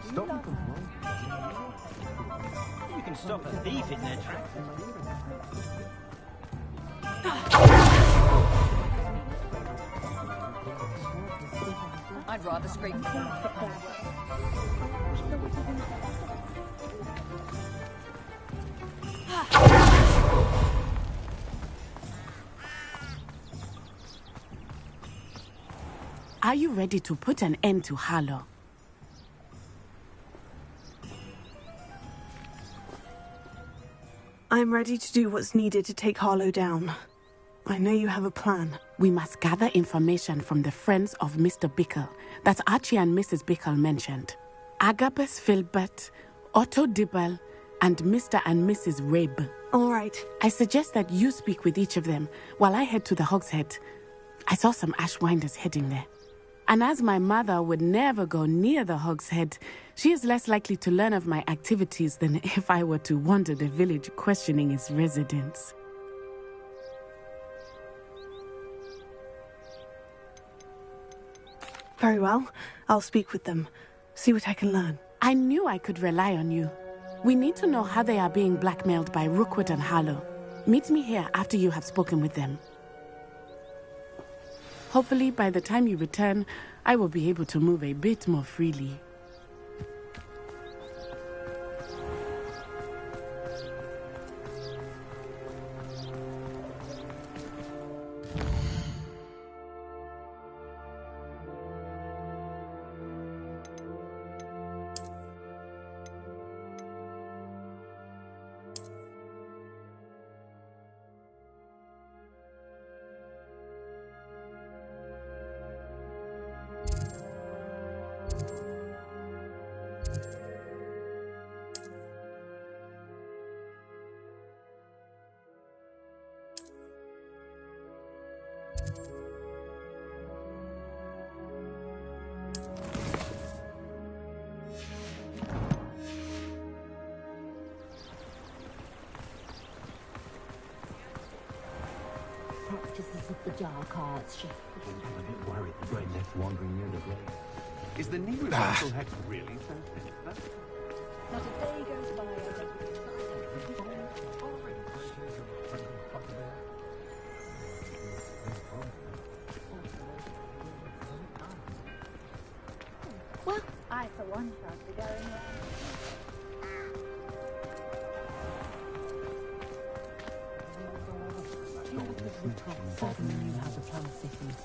Stop them. You can stop a thief in their tracks. I'd rather scream. Are you ready to put an end to Harlow? I'm ready to do what's needed to take Harlow down. I know you have a plan. We must gather information from the friends of Mr. Bickle that Archie and Mrs. Bickle mentioned. Agabus Filbert, Otto Dibble, and Mr. and Mrs. Rabe. All right. I suggest that you speak with each of them while I head to the Hogshead. I saw some Ashwinders heading there. And as my mother would never go near the Hogshead, she is less likely to learn of my activities than if I were to wander the village questioning its residents. Very well. I'll speak with them. See what I can learn. I knew I could rely on you. We need to know how they are being blackmailed by Rookwood and Harlow. Meet me here after you have spoken with them. Hopefully, by the time you return, I will be able to move a bit more freely. Practices of the dark arts, Chef. I'm a bit worried the brain left wandering near the grave. Is the new reversal hex really so thick? Not a day goes by. Well, I for one shan't be going there. Certainly knew how to plan cities.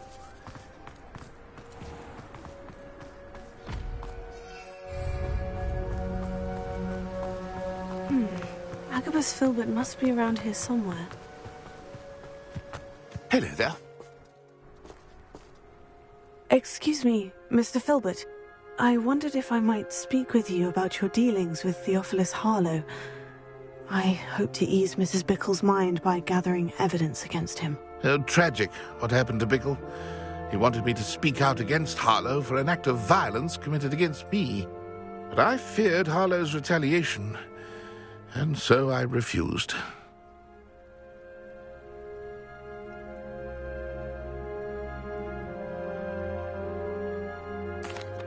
Agabus Filbert must be around here somewhere. Hello there. Excuse me, Mr. Filbert. I wondered if I might speak with you about your dealings with Theophilus Harlow. I hope to ease Mrs. Bickle's mind by gathering evidence against him. Oh, tragic what happened to Bickle. He wanted me to speak out against Harlow for an act of violence committed against me. But I feared Harlow's retaliation, and so I refused.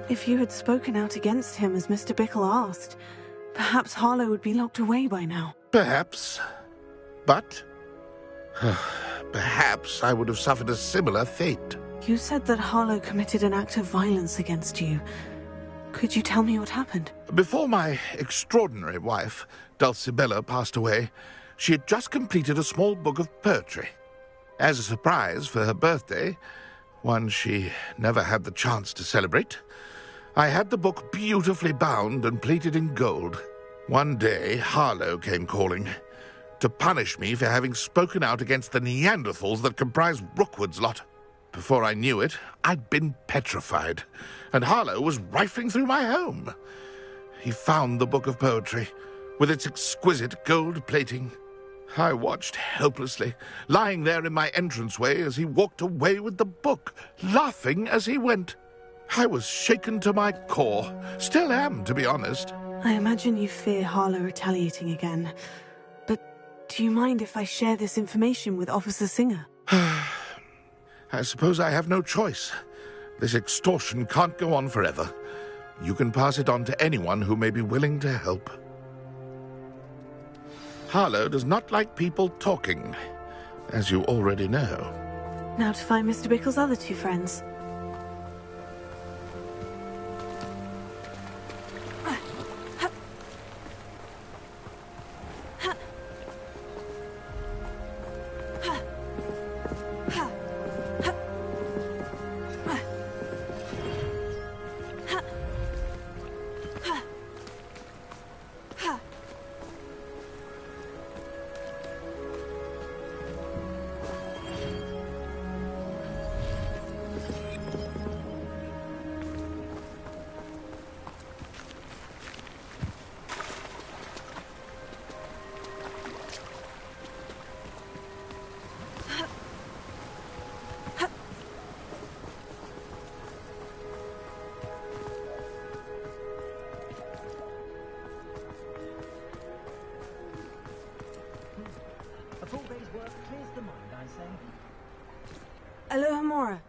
If you had spoken out against him as Mr. Bickle asked, perhaps Harlow would be locked away by now. Perhaps. But perhaps I would have suffered a similar fate. You said that Harlow committed an act of violence against you. Could you tell me what happened? Before my extraordinary wife, Dulcibella, passed away, she had just completed a small book of poetry. As a surprise for her birthday, one she never had the chance to celebrate, I had the book beautifully bound and plated in gold. One day, Harlow came calling to punish me for having spoken out against the Neanderthals that comprise Rookwood's lot. Before I knew it, I'd been petrified, and Harlow was rifling through my home. He found the book of poetry, with its exquisite gold plating, I watched helplessly, lying there in my entranceway as he walked away with the book, laughing as he went. I was shaken to my core. Still am, to be honest. I imagine you fear Harlow retaliating again. But do you mind if I share this information with Officer Singer? I suppose I have no choice. This extortion can't go on forever. You can pass it on to anyone who may be willing to help. Harlow does not like people talking, as you already know. Now to find Mr. Bickle's other two friends. A full day's work clears the mind, I say. Aloha Mora.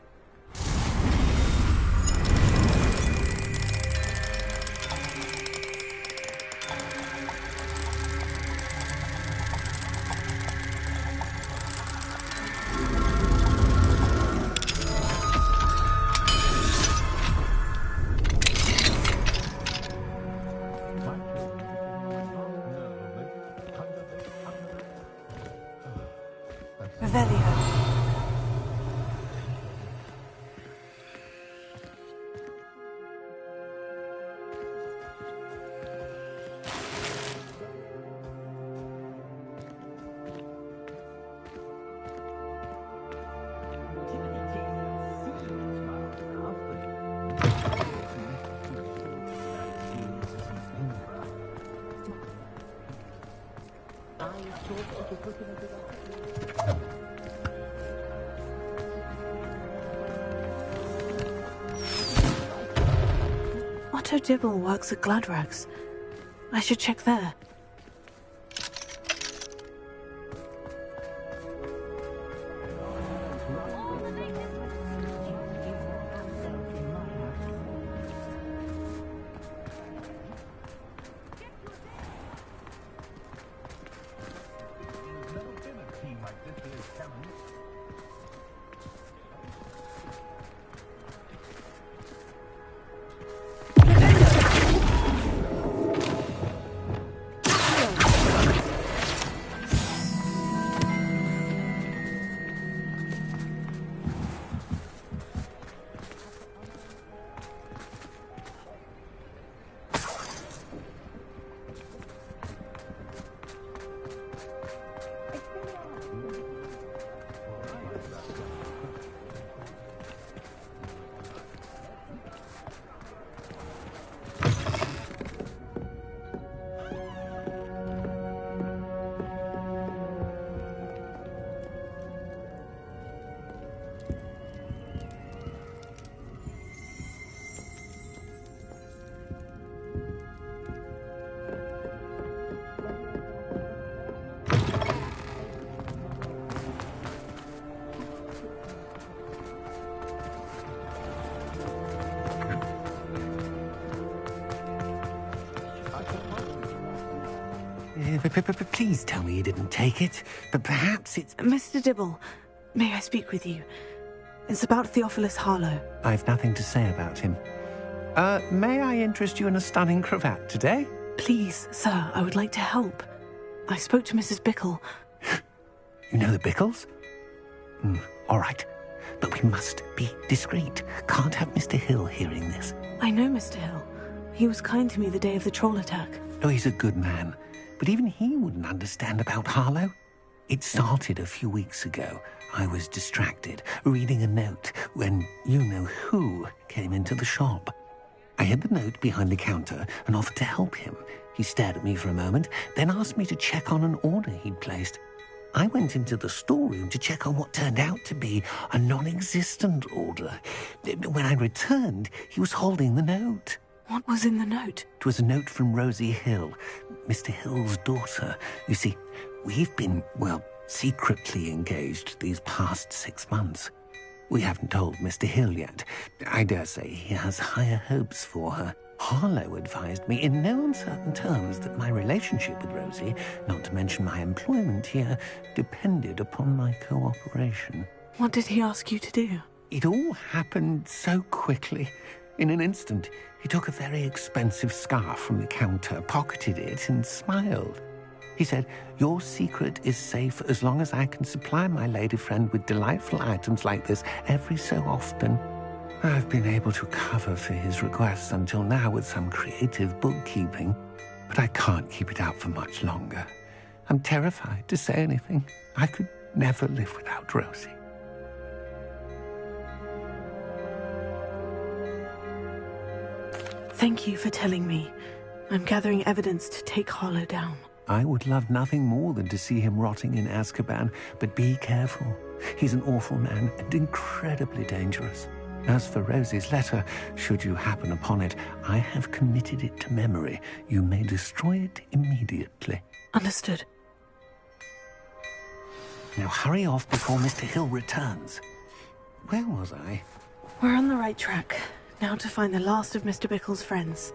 Revelio. Otto Dibble works at Gladrags. I should check there. Please tell me you didn't take it, but perhaps it's... Mr. Dibble, may I speak with you? It's about Theophilus Harlow. I've nothing to say about him. May I interest you in a stunning cravat today? Please, sir, I would like to help. I spoke to Mrs. Bickle. You know the Bickles? All right, but we must be discreet. Can't have Mr. Hill hearing this. I know Mr. Hill. He was kind to me the day of the troll attack. Oh, he's a good man. But even he wouldn't understand about Harlow. It started a few weeks ago. I was distracted, reading a note, when you-know-who came into the shop. I hid the note behind the counter and offered to help him. He stared at me for a moment, then asked me to check on an order he'd placed. I went into the storeroom to check on what turned out to be a non-existent order. When I returned, he was holding the note. What was in the note? It was a note from Rosie Hill, Mr. Hill's daughter. You see, we've been, well, secretly engaged these past 6 months. We haven't told Mr. Hill yet. I dare say he has higher hopes for her. Harlow advised me in no uncertain terms that my relationship with Rosie, not to mention my employment here, depended upon my cooperation. What did he ask you to do? It all happened so quickly. In an instant, he took a very expensive scarf from the counter, pocketed it, and smiled. He said, "Your secret is safe as long as I can supply my lady friend with delightful items like this every so often." I've been able to cover for his requests until now with some creative bookkeeping, but I can't keep it out for much longer. I'm terrified to say anything. I could never live without Rosie. Thank you for telling me. I'm gathering evidence to take Harlow down. I would love nothing more than to see him rotting in Azkaban, but be careful. He's an awful man and incredibly dangerous. As for Rosie's letter, should you happen upon it, I have committed it to memory. You may destroy it immediately. Understood. Now hurry off before Mr. Hill returns. Where was I? We're on the right track. Now to find the last of Mr. Bickle's friends.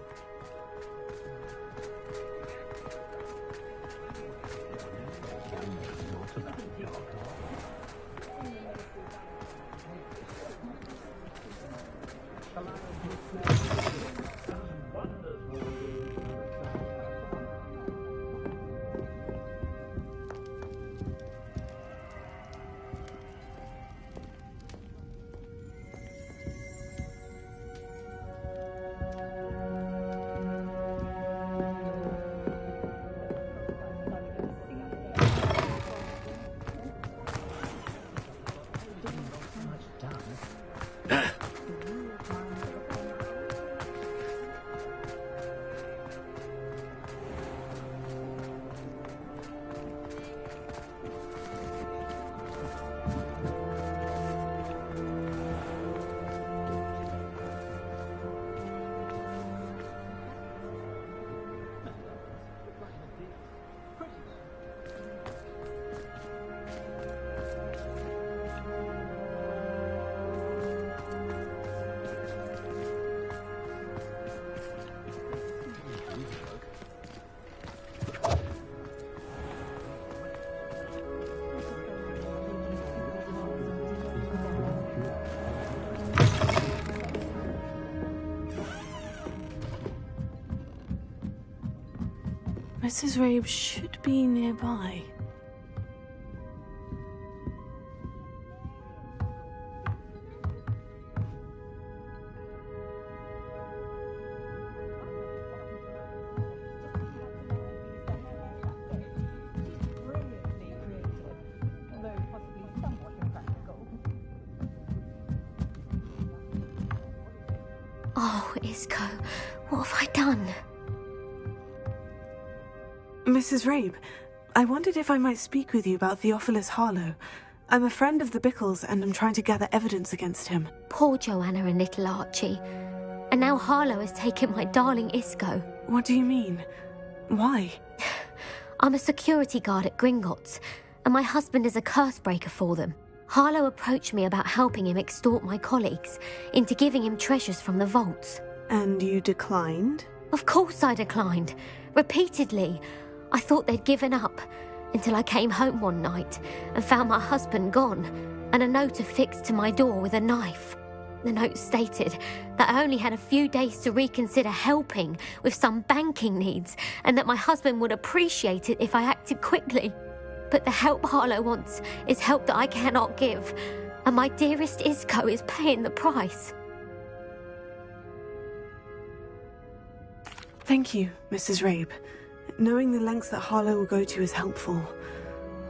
Mrs. Rabe should be nearby. Oh, Isco, what have I done? Mrs. Rabe, I wondered if I might speak with you about Theophilus Harlow. I'm a friend of the Bickles and I'm trying to gather evidence against him. Poor Joanna and little Archie. And now Harlow has taken my darling Isco. What do you mean? Why? I'm a security guard at Gringotts, and my husband is a curse breaker for them. Harlow approached me about helping him extort my colleagues into giving him treasures from the vaults. And you declined? Of course I declined. Repeatedly. I thought they'd given up, until I came home one night and found my husband gone, and a note affixed to my door with a knife. The note stated that I only had a few days to reconsider helping with some banking needs, and that my husband would appreciate it if I acted quickly. But the help Harlow wants is help that I cannot give, and my dearest Isco is paying the price. Thank you, Mrs. Rabe. Knowing the lengths that Harlow will go to is helpful,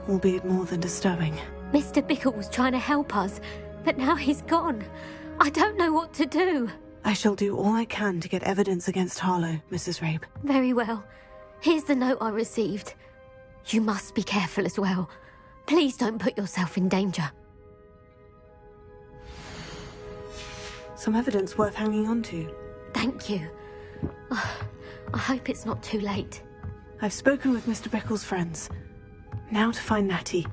albeit more than disturbing. Mr. Bickle was trying to help us, but now he's gone. I don't know what to do. I shall do all I can to get evidence against Harlow, Mrs. Rabe. Very well. Here's the note I received. You must be careful as well. Please don't put yourself in danger. Some evidence worth hanging on to. Thank you. I hope it's not too late. I've spoken with Mr. Bickle's friends. Now to find Natty.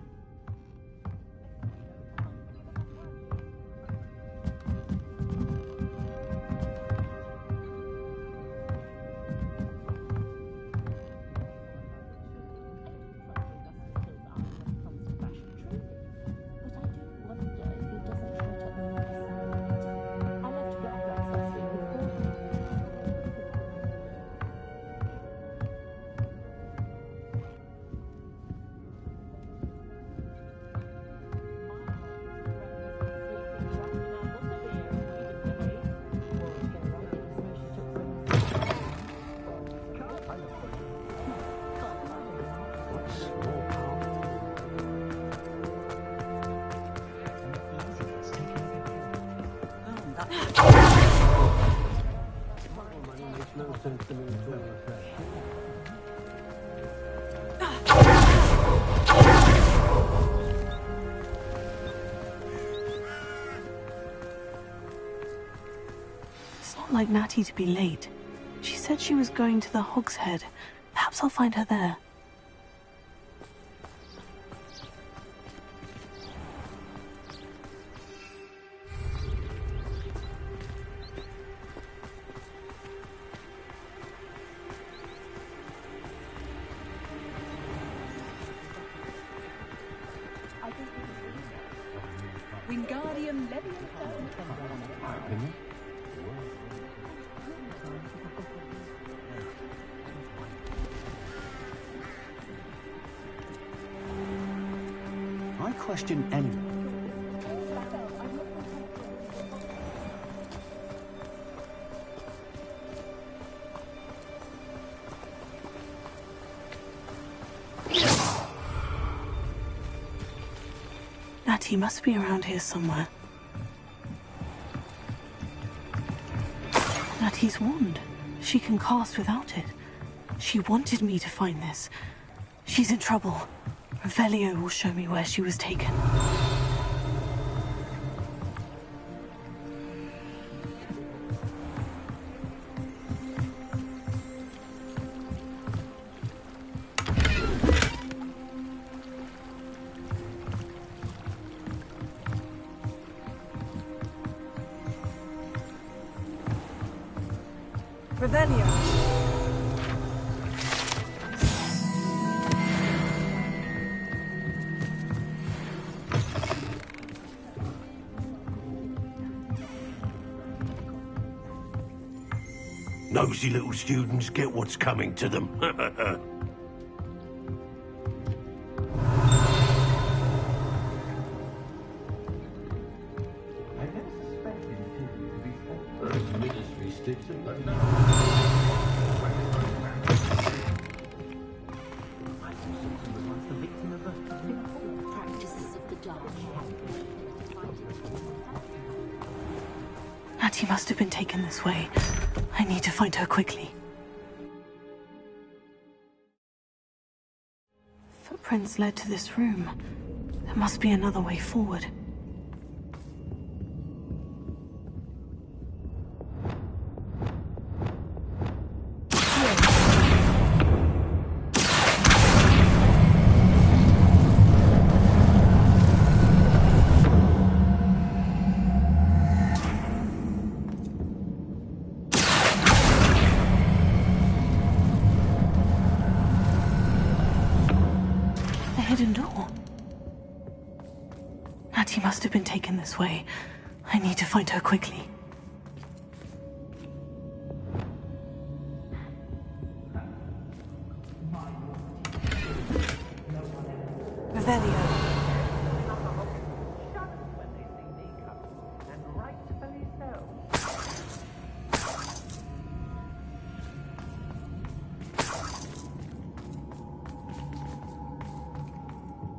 It's not like Natty to be late. She said she was going to the Hog's Head. Perhaps I'll find her there. Wingardium Leviosa. I question anyone. Natty must be around here somewhere. Natty's wand. She can cast without it. She wanted me to find this. She's in trouble. Revelio will show me where she was taken. Revelio. Nosy little students get what's coming to them. Natty must have been taken this way. I need to find her quickly. Footprints led to this room. There must be another way forward. Hidden door. Natty must have been taken this way. I need to find her quickly. Revelio.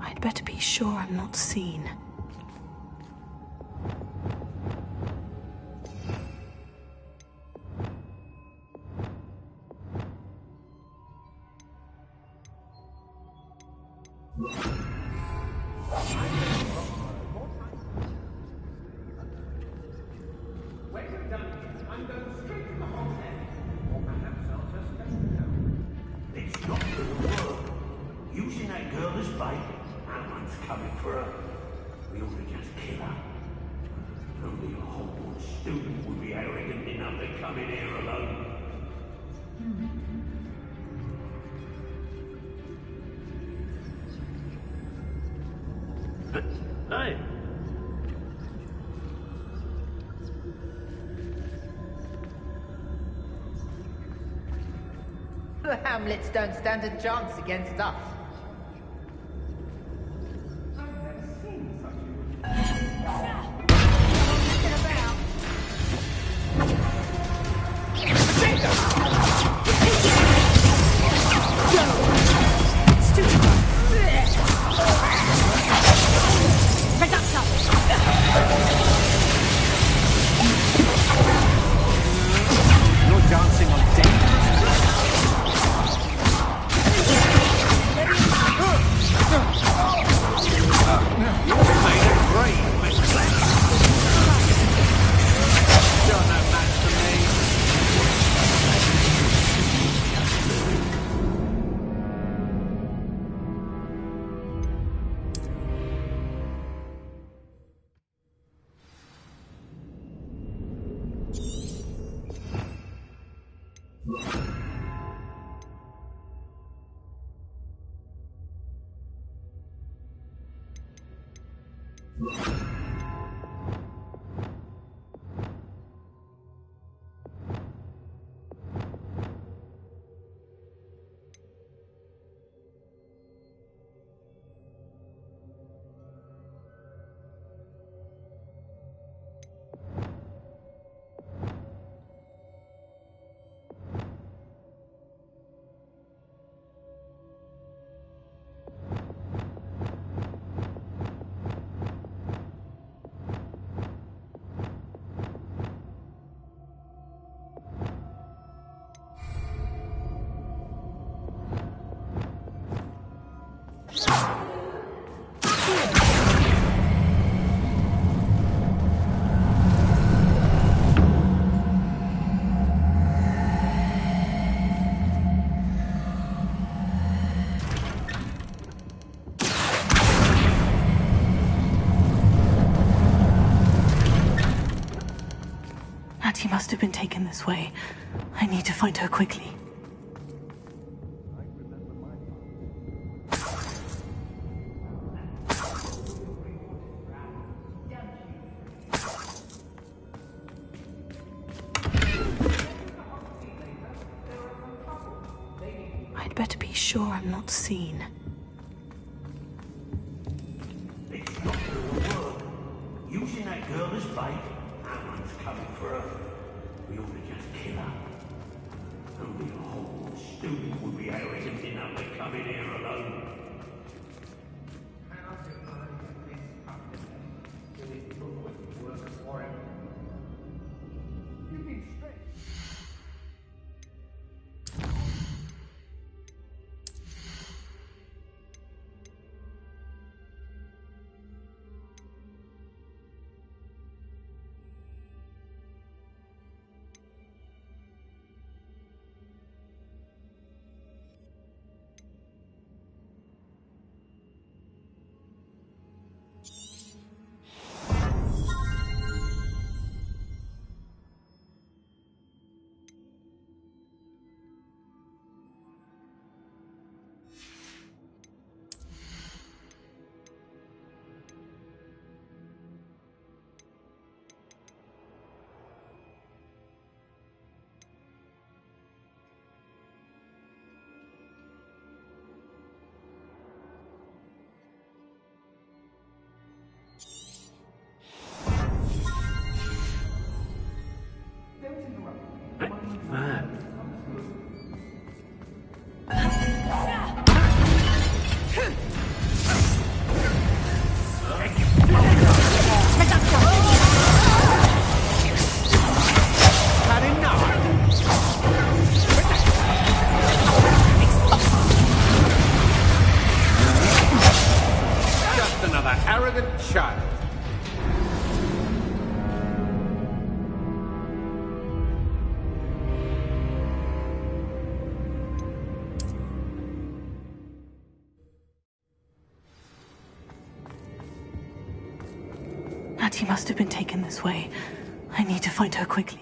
I'd better be sure I'm not seen. It's not gonna work. Using that girl as bait, no one's coming for her. We ought to just kill her. Only a Hogwarts student would be arrogant enough to come in here alone. Hey! The Hamlets don't stand a chance against us. You're dancing on dangerous Auntie must have been taken this way. I need to find her quickly. I'd better be sure I'm not seen. It's not gonna work. Using that girl as bait, no one's coming for her. We ought to just kill her. Only a Hogwarts student would be arrogant enough to come in here alone. An arrogant child. Natty must have been taken this way. I need to find her quickly.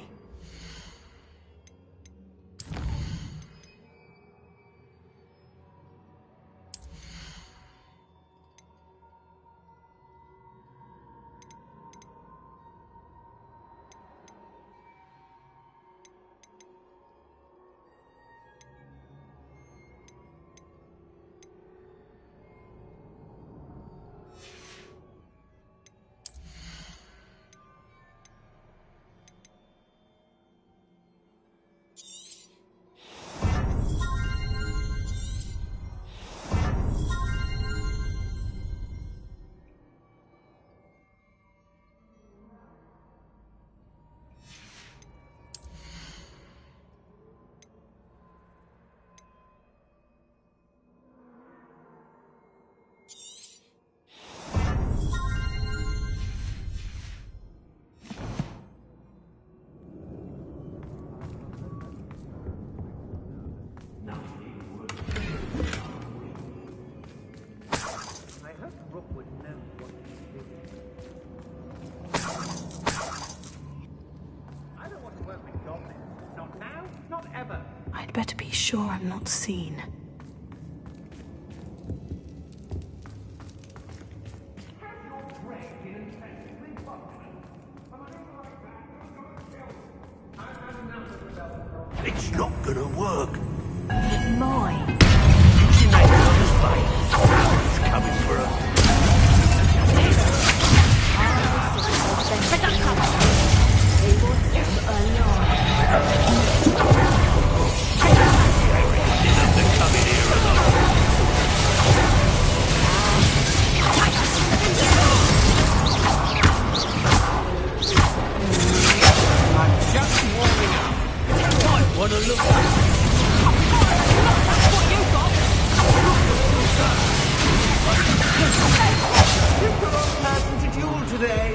I'd better be sure I'm not seen. It's not gonna work. Mine. Using that girl as bait. It's coming for her. Wanna look? You've got all plans to duel today.